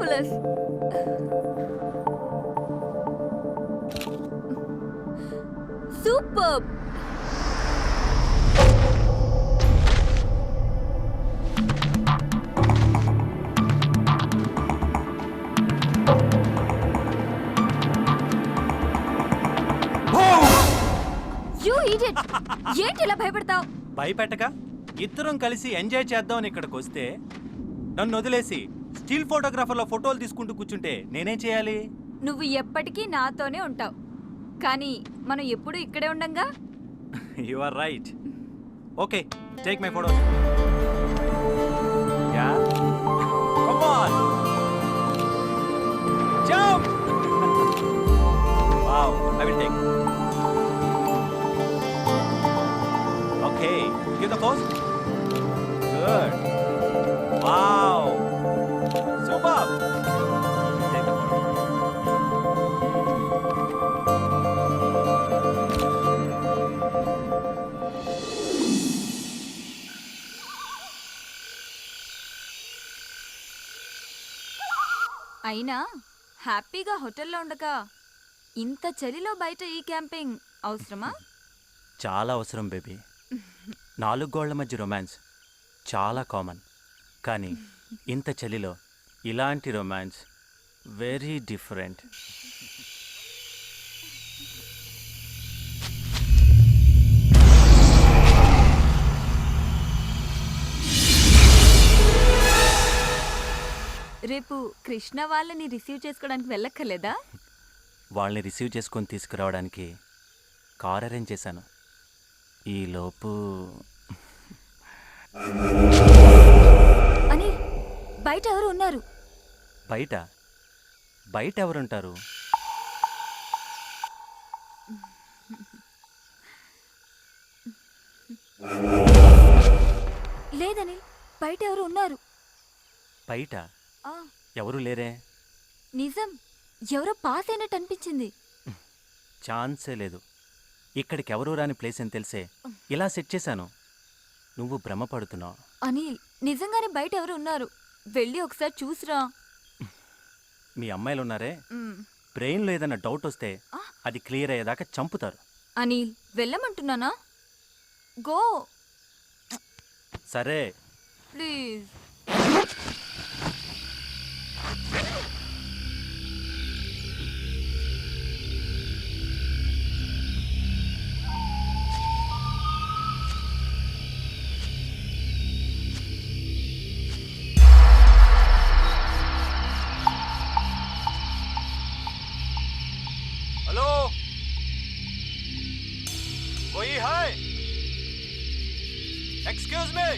Fabulous. Superb. You idiot. ఏంటి ఇలా భయపడతావు? భయపెట్టక ఇద్దరం కలిసి ఎంజాయ్ చేద్దామని ఇక్కడికి వస్తే నన్ను వదిలేసి స్టిల్ ఫోటోగ్రాఫర్లో ఫోటోలు తీసుకుంటూ కూర్చుంటే నేనేం చేయాలి? నువ్వు ఎప్పటికీ నాతోనే ఉంటావు, కానీ మనం ఎప్పుడు ఇక్కడే ఉండంగా. You are right. Okay, take my photo. Yeah, come on, jump. Wow, I will take. Okay, give the pose. Good. Wow, super. Take the photo. అయినా హ్యాపీగా హోటల్లో ఉండక ఇంత చలిలో బయట ఈ క్యాంపింగ్ అవసరమా? చాలా అవసరం బేబీ. 4 గోళ్ల మధ్య రొమాన్స్ చాలా కామన్, కానీ ఇంత చలిలో ఇలాంటి రొమాన్స్ వెరీ డిఫరెంట్. రేపు కృష్ణ వాళ్ళని రిసీవ్ చేసుకోవడానికి వెళ్ళక్కర్లేదా? వాళ్ళని రిసీవ్ చేసుకొని తీసుకురావడానికి కార్ అరేంజ్ చేశాను. ఈలోపు అని బయట ఎవరు ఉన్నారు? బయట బయట ఎవరుంటారు? లేదని బయట ఎవరు ఉన్నారు? బయట ఆ, ఎవరు లేరే. నిజం, ఎవరో పాస్ అయినట్టు అనిపించింది. ఛాన్సే లేదు. ఇక్కడికి ఎవరు రాని ప్లేస్ అని తెలిసే ఇలా సెట్ చేశాను. నువ్వు భ్రమపడుతున్నావు. అనిల్, నిజంగానే బయట ఎవరు ఉన్నారు, వెళ్ళి ఒకసారి చూసిరా. మీ అమ్మాయిలు ఉన్నారే, మ్, బ్రెయిన్లో ఏదైనా డౌట్ వస్తే అది క్లియర్ అయ్యేదాకా చంపుతారు. అనిల్, వెళ్ళమంటున్నానా? గో సరే. ప్లీజ్. హలో, कोई है? Excuse me.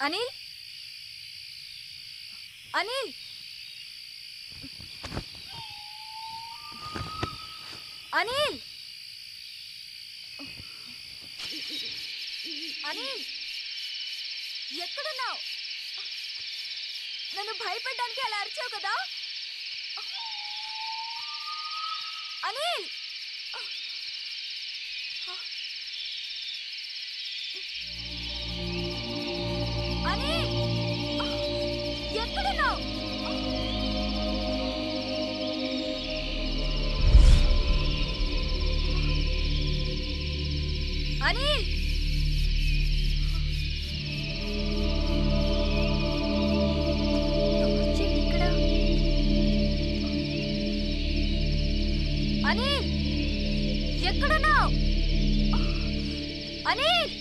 అనిల్, అనిల్, అనిల్, అనిల్, ఎక్కడున్నావు? నన్ను భయపెట్టడానికి అలా అరిచావు కదా అనిల్. అనిల్, ఎక్కడున్నావు? అనిల్, ఇక్కడ. అనిల్, ఎక్కడున్నావు? అనిల్,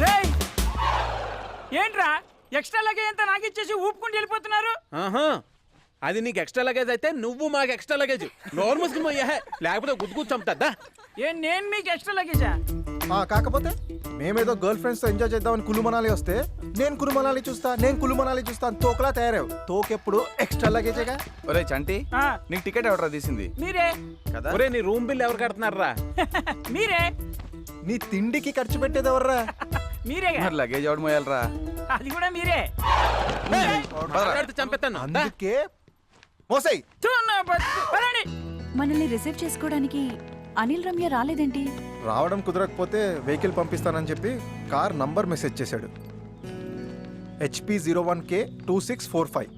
రేయ్! ఏంట్రా ఎక్స్ట్రా లగేజ్ అంతా నాకు ఇచ్చేసి ఊపుకుంటూ వెళ్ళిపోతున్నారు. ఆహా అది నీకు ఎక్స్ట్రా లగేజ్ అయితే నువ్వు మాకు ఎక్స్ట్రా లగేజ్ నోరు మూసుకుని లేకపోతే గుద్దుకు చంపుతా. నేను మీకు ఎక్స్ట్రా లగేజా? కాకపోతే మేమేదో గర్ల్ ఫ్రెండ్స్ తో ఎంజాయ్ చేద్దామని కులు మనాలి వస్తే నేను కులు మనాలి చూస్తా అని తోకలా తయారావు. తోకెప్పుడు ఎక్స్ట్రా లగేజేగా. ఒరే చంటి, ఆ, నీకు టికెట్ ఎవడరా తీసింది మీరే కదా? ఒరే నీ రూమ్ బిల్ ఎవరు కడుతున్నారా? మీరే నీ తిండికి ఖర్చు పెట్టేది ఎవర్రా? మీరేగా. మరి లగేజ్ ఎవడు మోయాలరా? అది కూడా మీరే. మాట్లాడితే చంపేస్తాను. అందుకే మోసై థు, నా బతుకు. పదండి. మనల్ని రిసీవ్ చేసుకోవడానికి అనిల్ రమ్య రాలేదేంటి? రావడం కుదరకపోతే వెహికల్ పంపిస్తానని చెప్పి కార్ నంబర్ మెసేజ్ చేశాడు. HP 01K 2645.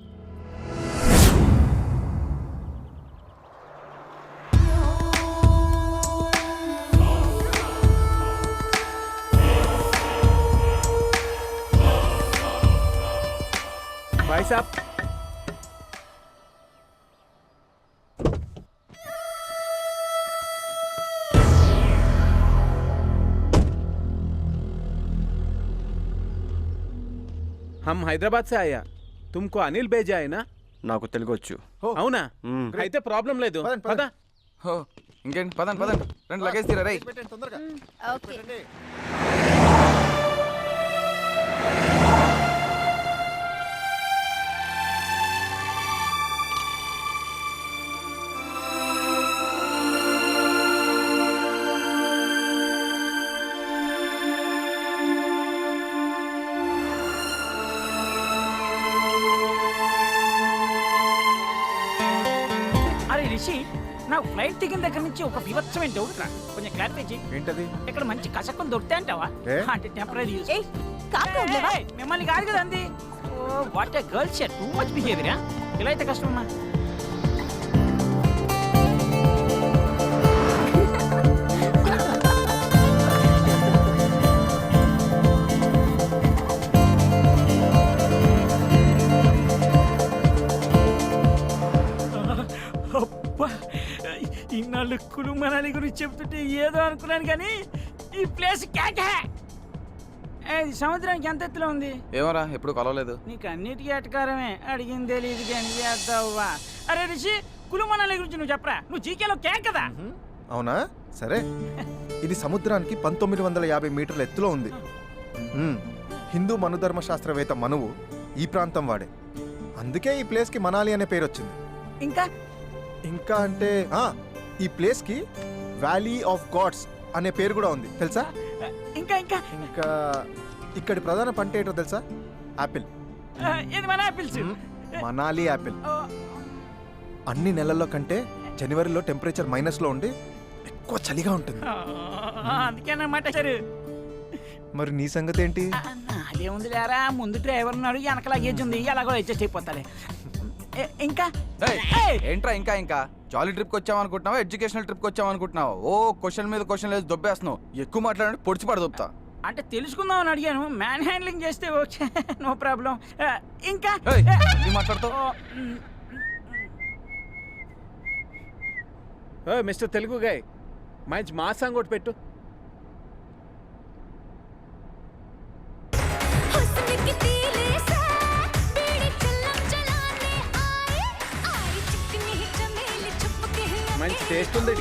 भाई साहब हम हैदराबाद से आया तुमको अनिल भेजा है ना? నాకు తెలుగు వచ్చు. అవునా? అయితే ప్రాబ్లం లేదు. పదండి, పదండి. పద. హో, ఇంకేంటి పదండి రెండు లగేజ్ తీరా రై. పెట్టండి తొందరగా. ఓకే. పెట్టండి. అరే రిషి, నాకు ఫ్లైట్ దిగిన దగ్గర నుంచి ఒక వివత్సమైన డౌట్ రా. కొంచెం క్లారిఫై చేయి. ఏంటది? ఇక్కడ మంచి కసక్కం దొరుకుతాయి అంటావా? ఏ? అంటే టెంపరీ యూస్. ఏయ్, కామ్గా ఉండలేవా? మిమ్మల్ని కాదు కదా అంది. Oh what a girl share, too much బిహేవియరా. ఇలా అయితే కష్టమమ్మా. అబ్బా, ఇన్నాళ్ళు కులు మనాలి గురించి చెప్తుంటే ఏదో అనుకున్నాను కానీ ఈ ప్లేస్ క్యాకే. ఇది సముద్రానికి ఎంత ఎత్తులో ఉంది? ఏమరా ఎప్పుడు కలవలేదు. నీకు అన్నిటికీ అటకారమే. అడిగింది తెలియదు కానీ చేద్దావా. అరే రిషి, కులు మనాలి గురించి నువ్వు చెప్పరా. నువ్వు జీకేలో క్యాక్ కదా. అవునా? సరే. ఇది సముద్రానికి 1950 మీటర్ల ఎత్తులో ఉంది. హిందూ మనుధర్మ శాస్త్రవేత్త మనువు ఈ ప్రాంతం వాడే. అందుకే ఈ ప్లేస్కి మనాలి అనే పేరు వచ్చింది. ఇంకా ఇంకా అంటే ఈ ప్లేస్కి వ్యాలీ ఆఫ్ గాడ్స్ అనే పేరు కూడా ఉంది తెలుసా? ఇంకా ఇంకా ఇంకా ఇక్కడి ప్రధాన పంట ఏంటో తెలుసా? యాపిల్. ఇది మన ఆపిల్స్. మనాలి యాపిల్. అన్ని నెలల్లో కంటే జనవరిలో టెంపరేచర్ మైనస్లో ఉండి ఎక్కువ చలిగా ఉంటుంది. అందుకే అన్నమాట సరే. మరి నీ సంగతి ఏంటి? అదేముంది లేరా, ముందు డ్రైవర్ ఉన్నాడు, వెనక లగేజ్ ఉంది, ఎలాగో అడ్జస్ట్ అయిపోతాలే. ఇంకా ఏయ్, ఏంట్రా ఇంకా జాలీ ట్రిప్కి వచ్చామనుకుంటున్నావా, ఎడ్యుకేషనల్ ట్రిప్కి వచ్చామనుకుంటున్నావా? ఓ క్వశ్చన్ మీద క్వశ్చన్ లేదు దొబ్బేస్తున్నావు. ఎక్కువ మాట్లాడండి పొడిచి పడదొబ్బుతా. అంటే తెలుసుకుందాం అని అడిగాను. మ్యాన్ హ్యాండ్లింగ్ చేస్తే ఓకే, నో ప్రాబ్లం. ఇంకా ఏయ్, ఏం మాట్లాడుతావు? ఓ మిస్టర్ తెలుగు గాయ్, మంచి మా సాంగ్ ఒకటి పెట్టు. మంచి టేస్ట్ ఉంది.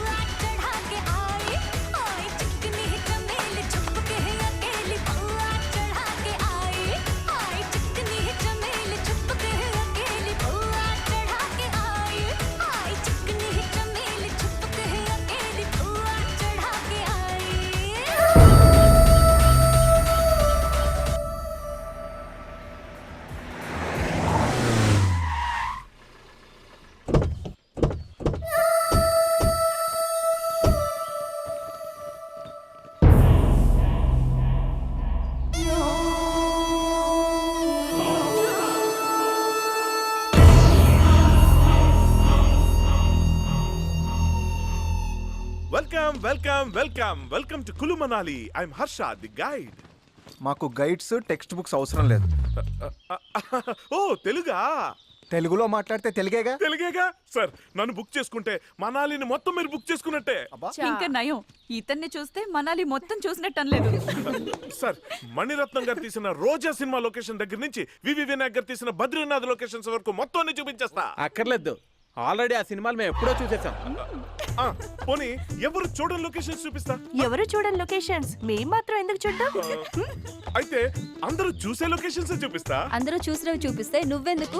Welcome welcome welcome welcome to Kullu Manali. I'm Harsha, the guide. మాకు గైడ్స్ టెక్స్ట్ బుక్స్ అవసరం లేదు. ఓ తెలుగా? తెలుగులో మాట్లాడితే తెలుగేగా. తెలుగేగా సార్. నన్ను బుక్ చేసుకుంటే మనాలిని మొత్తం మీరు బుక్ చేసుకున్నట్టే. ఇంకా నయం, ఇతన్ని చూస్తే మనాలి మొత్తం చూసినట్టు అనలేదు. సార్, మణిరత్నం గారు తీసిన రోజా సినిమా లొకేషన్ దగ్గర నుంచి వివి వినాయక్ గారు తీసిన బద్రీనాథ్ లొకేషన్స్ వరకు మొత్తం అన్ని చూపించేస్తా. అక్కర్లేదు, ఆల్రెడీ ఆ సినిమాలు మేము ఎప్పుడో చూసేసాం. పోనీ ఎవరు చూడని లొకేషన్స్ చూపిస్తా. ఎవరు చూడని లొకేషన్స్ మేం మాత్రం ఎందుకు చూద్దాం? అయితే అందరూ చూసే లొకేషన్స్ చూపిస్తా. అందరూ చూసినవి చూపిస్తే నువ్వెందుకు?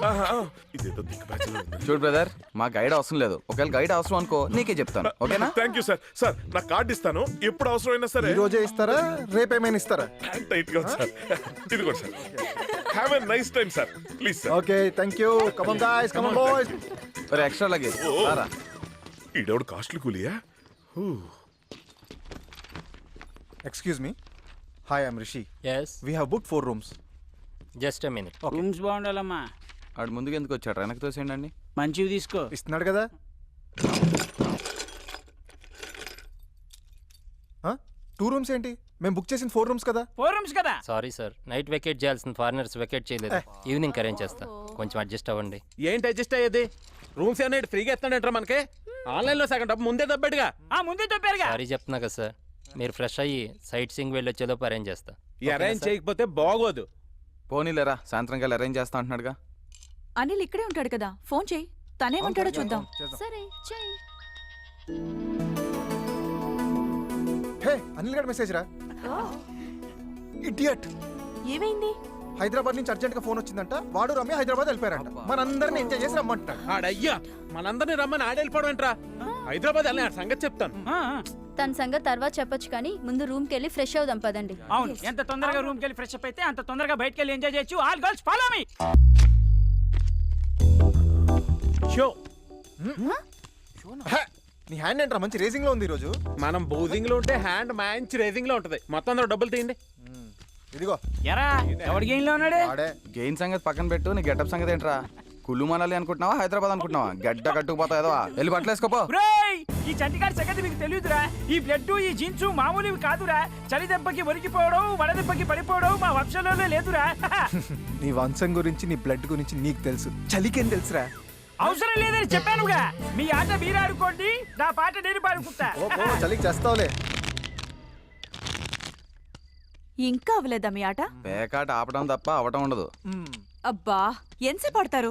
ఇదేదో దిక్కుబాజీలో ఉంది. చూడు బ్రదర్, మా గైడ్ అవసరం లేదు. ఒకవేళ గైడ్ అవసరం అనుకో నీకే చెప్తాను, ఓకేనా? Thank you sir. సార్, నా కార్డు ఇస్తాను, ఎప్పుడు అవసరమైనా సరే. ఈ రోజే ఇస్తారా, రేపేమైనా ఇస్తారా? టైట్ గా ఉంది సార్. ఇదిగోండి sir. Have a nice time sir. Please sir. Okay, thank you. Come on guys, come on boys. మరి ఎక్స్ట్రా లగేజ్ రారా. ఈడెవడు కాస్ట్లీ కూలియా? Excuse me. Hi, I'm Rishi. Yes, we have book 4 rooms. just a minute. Rooms బాగుండాలమ్మా. ఆడు ముందుకు ఎందుకు వచ్చాడు? వెనక్కి తోసేయండి. మంచివి తీసుకో. ఇస్తున్నాడు కదా. 2 rooms ఏంటి? మేము బుక్ చేసిన 4 rooms కదా. 4 రూమ్స్ కదా. Sorry sir, నైట్ వెకేట్ చేయాల్సిన ఫారినర్స్ వెకేట్ చేయలేదు. ఈవినింగ్ అరేంజ్ చేస్తా, కొంచెం అడ్జస్ట్ అవ్వండి. ఏంటి అడ్జస్ట్ అయ్యేది? రూమ్స్ ఏమైనా ఫ్రీగా ఇస్తాడంటారా మనకి? ఆన్లైన్లో సగం డబ్బు ముందే దబ్బేడుగా. ముందే చెప్పారుగా. సారీ చెప్తున్నా కదా సార్, మీరు ఫ్రెష్ అయ్యి సైట్ సీయింగ్ వెళ్ళి వచ్చేలోపు అరేంజ్ చేస్తా. ఈ అరేంజ్ చేయకపోతే బాగోదు. పోనీలేరా, సాయంత్రం కల్లా అరేంజ్ చేస్తా అంటున్నాడుగా. అనిల్ ఇక్కడే ఉంటాడు కదా, ఫోన్ చేయి, తనేమంటాడో చూద్దాం. సరే చెయ్. హే, అనిల్ గారి మెసేజ్ రా. ఇడియట్. ఏమైంది? హైదరాబాద్ నుంచి అర్జెంట్ గా ఫోన్ వచ్చిందంట. వాడు రమ్య హైదరాబాద్ వెళ్ళిపోయారంట. మనందరిని ఎంజాయ్ చేసి రమ్మంటాడు. ఆడయ్యా, మనందరినీ రమ్మని ఆడెళ్ళిపోవడం ఏంట్రా? హైదరాబాద్ వెళ్ళిన సంగతి చెప్తాను. తన సంగతి తర్వాత చెప్పొచ్చు కానీ ముందు రూమ్కి వెళ్ళి ఫ్రెష్ అవుదాం పదండి. అవును, ఎంత తొందరగా రూమ్కి వెళ్ళి ఫ్రెష్ అప్ అయితే అంత తొందరగా బయటకు వెళ్ళి ఎంజాయ్ చేయొచ్చు. All girls follow me. Show. Hey, నీ హ్యాండ్ ఏంట్రా మంచి రేసింగ్ లో ఉంది ఈ రోజు. మనం బౌజింగ్ లో ఉంటే హ్యాండ్ మంచి రేసింగ్ లో ఉంటది. మొత్తం అందరూ డబ్బులు తీయండి. ఇదిగో. ఎరా, ఎవరి గేమ్ లో ఉన్నాడు? ఆడే. గెయిన్ సంగతి పక్కన పెట్టు, నీ గెటప్ సంగతి ఏంట్రా? కుళ్ళు మనాలి అనుకుంటున్నావా, హైదరాబాద్ అనుకుంటున్నావా? గడ్డ కట్టుకుపోతా ఏదో వెళ్ళి బట్టలేసుకోపో. బ్రేయ్, ఈ చంటిగాడి సంగతి మీకు తెలియదురా? ఈ బ్లడ్ ఈ జీన్స్ మామూలువి కాదురా. చలి దెబ్బకి ఒరిగిపోవడం, వడదెబ్బకి పడిపోవడం మా వంశంలోనే లేదురా. నీ వంశం గురించి, నీ బ్లడ్ గురించి నీకు తెలుసు. చలికేం తెలుసురా? అవసరం లేదని చెప్పానుగా. మీ ఆట మీరు ఆడుకోండి, నా పాట నేను పాడుకుంటా. ఓ చలికి చేస్తావులే. ఇంకా అవ్వలేదా మీ ఆట? పేకాట ఆపడం తప్ప అవటం ఉండదు. అబ్బా, ఎంతసేపు పడతారు?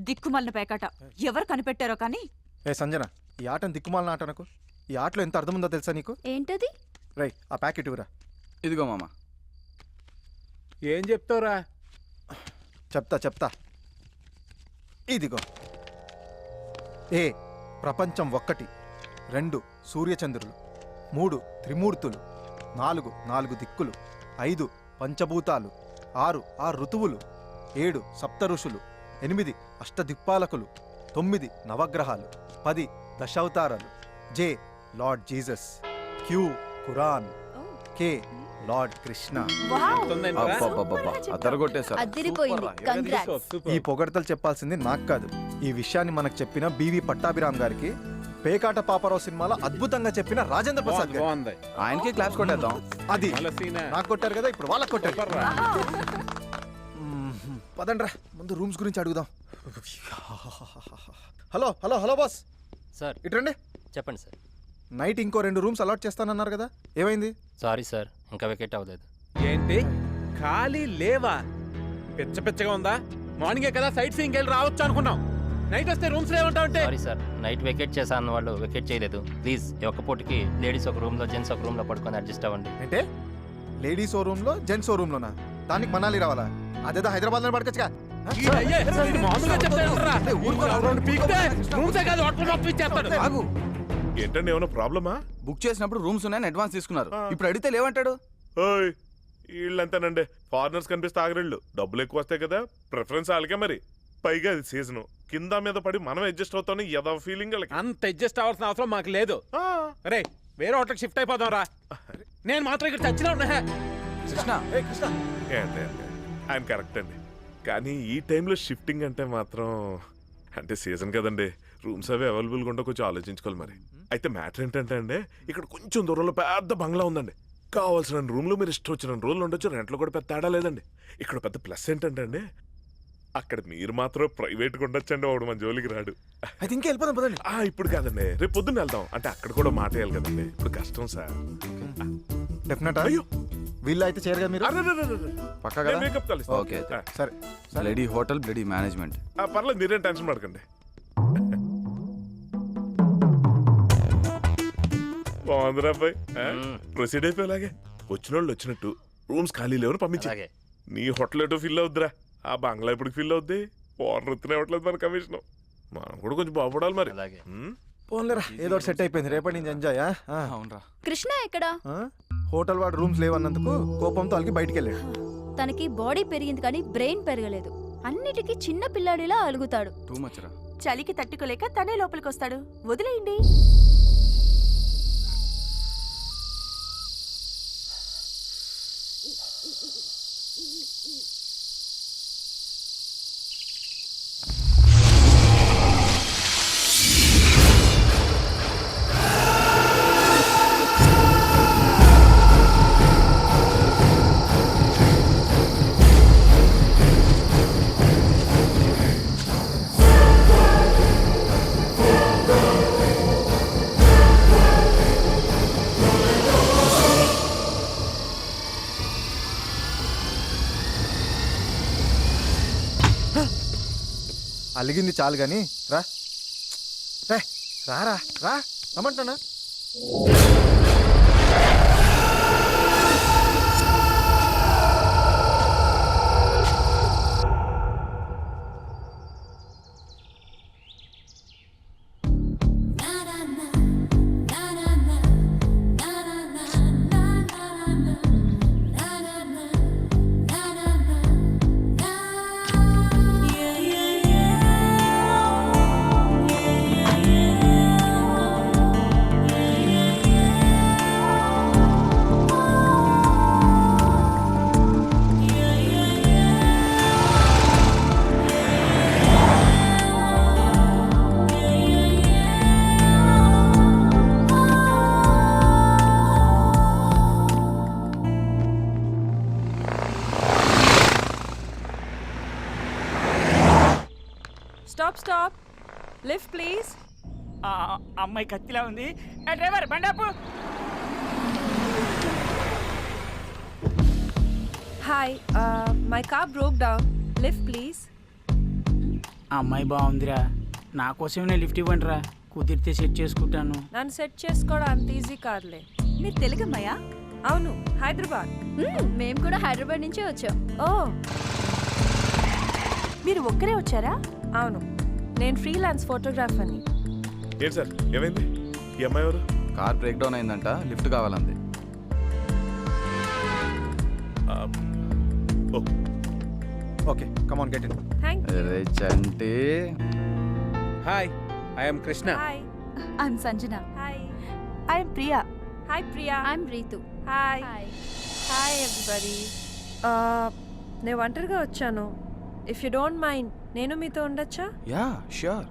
దిక్కుమల్లిన పేకాట ఎవరు కనిపెట్టారో కానీ. ఏ సంజన, ఈ ఆటను దిక్కుమాలిన ఆట నాకు. ఈ ఆటలో ఎంత అర్థం ఉందో తెలుసా నీకు? ఏంటది? రై, ఆ ప్యాకెట్ ఇవ్వరా. ఇదిగో మామ. ఏం చెప్తావురా? చెప్తా. ఇదిగో. ఏ, ప్రపంచం 1, 2 సూర్యచంద్రులు, 3 త్రిమూర్తులు, 4 దిక్కులు, 5 పంచభూతాలు, 6 ఋతువులు, 7 సప్త ఋషులు, 8 అష్టదిక్పాలకులు, 9 నవగ్రహాలు, 10 దశావతారాలు, జే లార్డ్ జీసస్, క్యూ ఖురాన్, కే లార్డ్ కృష్ణ. అబ్బబ్బబ్బబ్బా, అద్దరగొట్టేశారు. అదిరిపోయింది. కంగ్రాట్స్. ఈ పొగడతలు చెప్పాల్సింది నాకు కాదు. ఈ విషయాన్ని మనకు చెప్పిన బివి పట్టాభిరామ్ గారికి, పేకాట పాపరావు సినిమాలో అద్భుతంగా చెప్పిన రాజేంద్ర ప్రసాద్ గారు. బాగుంది. ఆయనకి క్లాప్స్ కొట్టేద్దాం. అది మళ్ళా సీనా? నాకు కొట్టారు కదా, ఇప్పుడు వాళ్ళకి కొట్టారు. పదండ్రా, ముందు రూమ్స్ గురించి అడుగుదాం. హలో బాస్, సార్ ఇట్రండి. చెప్పండి సార్. నైట్ ఇంకో 2 రూమ్స్ అలాట్ చేస్తానన్నారు కదా, ఏమైంది? సారీ సార్, ఇంకా వెకేట్ అవ్వలేదు. ఏంటి ఖాళీ లేవా? పిచ్చగా ఉందా? మార్నింగే కదా సైట్ సీయింగ్ వెళ్ళి రావచ్చు అనుకున్నాం. నైట్ వస్తే రూమ్స్ లేవంటావంటే. సారీ సార్, నైట్ వెకేట్ చేశా అన్న వాళ్ళు వెకేట్ చేయలేదు. ప్లీజ్ ఈ ఒక్క పూటకి లేడీస్ ఒక రూమ్ లో, జెంట్స్ ఒక రూమ్ లో పడుకొని అడ్జస్ట్ అవ్వండి. అంటే లేడీస్ ఓ రూమ్ లో, జెంట్స్ ఓ రూమ్ లోనా? దానికి మనాలి రావాలా? అదేదో హైదరాబాద్ లో పడకొచ్చుగా. మామూలుగా చెప్తాడంటరా. రెండు పీకితే రూమ్సే కాదు, హోటల్ మొత్తం ఇచ్చేస్తాడు. ఆగు. ఏంటండి, ఏమైనా ప్రాబ్లమా? బుక్ చేసినప్పుడు రూమ్స్ ఉన్నాయని అడ్వాన్స్ తీసుకున్నారు. ఇప్పుడు అడిగితే లేవంటాడు. ఓయ్, వీళ్ళంతేనండి, ఫారినర్స్ కనిపిస్తే ఆగరేళ్ళు. డబ్బులు ఎక్కువ వస్తాయి కదా, ప్రిఫరెన్స్ వాళ్ళకే. మరి పైగా అది సీజన్, కింద మీద పడి మనం అడ్జస్ట్ అవుతాం. ఏదో ఫీలింగ్ వాళ్ళకి. అంత అడ్జస్ట్ అవ్వాల్సిన అవసరం మాకు లేదు. రే, వేరే హోటల్కి షిఫ్ట్ అయిపోదాం రా. నేను మాత్రం ఇక్కడ చచ్చినా ఉన్నా. కృష్ణ, ఏంటి ఆయన కరెక్ట్ అండి, కానీ ఈ టైంలో షిఫ్టింగ్ అంటే మాత్రం, అంటే సీజన్ కదండి, రూమ్స్ అవి అవైలబుల్గా ఉంటే కొంచెం ఆలోచించుకోవాలి మరి. అయితే మ్యాటర్ ఏంటంటే అండి, ఇక్కడ కొంచెం దూరంలో పెద్ద బంగ్లా ఉందండి. కావాల్సిన రూమ్లో మీరు ఇష్టం వచ్చిన రోజులు ఉండొచ్చు, రెంట్లో కూడా పెద్ద తేడా లేదండి. ఇక్కడ పెద్ద ప్లస్ ఏంటంటే అండి, అక్కడ మీరు మాత్రం ప్రైవేట్గా ఉండొచ్చండి, వాడు మన జోలికి రాడు. అయితే ఇంకా వెళ్ళిపోదాం పదండి. ఇప్పుడు కాదండి, రేపు పొద్దున్న వెళ్దాం. అంటే అక్కడ కూడా మాట వేయాలి కదండి, ఇప్పుడు కష్టం సార్. డెఫినెట్. అయ్యో వీళ్ళు అయితే చేయరు కదా మీరు? పక్కా కదా? మేకప్ కలుస్తాం. ఓకే అయితే. సరే బ్లడీ హోటల్ బ్లడీ మేనేజ్మెంట్. పర్లేదు, మీరేం టెన్షన్ పడకండి. బాగుందిరా అబ్బాయి, ప్రొసీడ్ అయిపోయేలాగే. వచ్చిన వాళ్ళు వచ్చినట్టు రూమ్స్ ఖాళీ లేవని పంపించి. అలాగే. నీ హోటల్ ఎటో ఫిల్ అవుద్దిరా, ఆ బంగ్లా ఇప్పుడు ఫిల్ అవుద్ది. ఓనర్ వృత్తినే ఇవ్వట్లేదు మన కమిషన్. మనం కూడా కొంచెం బాగుపడాలి మరి. అలాగే. పోన్లేరా, ఏదో సెట్ అయిపోయింది. రేపటి నుంచి ఎంజాయ్. అవునరా. కృష్ణ ఎక్కడా? హోటల్ వాడు రూమ్స్ లేవన్నందుకు కోపంతో వాళ్ళకి బయటికి వెళ్ళాడు. తనకి బాడీ పెరిగింది కానీ బ్రెయిన్ పెరగలేదు. అన్నిటికీ చిన్న పిల్లాడిలా అలుగుతాడు. టూ మచ్ రా. చలికి తట్టుకోలేక తనే లోపలికి వస్తాడు. వదిలేయండి. అలిగింది చాలు కానీ రా. రారా రా రమ్మంటున్నా. స్టాప్. Lift please. అమ్మాయి కత్తిలా ఉంది. డ్రైవర్ బండాపు. Hi, my car broke down. Lift please. అమ్మాయి బాగుందిరా, నా కోసమే లిఫ్ట్ ఇవ్వండి రా. కుదిరితే సెట్ చేసుకుంటాను. నన్ను సెట్ చేసుకోవడం అంత ఈజీ కాదులే. మీరు తెలుగమ్మాయా? అవును, హైదరాబాద్. మేము కూడా హైదరాబాద్ నుంచే వచ్చాం. ఓ, మీరు ఒక్కరే వచ్చారా? అవును, నేను ఫ్రీలాన్స్ ఫోటోగ్రాఫర్ని. ఏంటి సార్, ఏమైంది? ఈ అమ్మాయి ఎవరు? కార్ బ్రేక్ డౌన్ అయిందంట, లిఫ్ట్ కావాలంది. Okay come on get in. Thank you. అరే Chanti. Hi, I'm Krishna. Hi. I'm Sanjana. Hi. I'm Priya. Hi Priya. I'm Ritu. Hi. Hi. Hi everybody. నేను ఒంటరిగా వచ్చాను. ఇఫ్ యూ డోంట్ మైండ్ నేను మీతో ఉండొచ్చా? Yeah sure.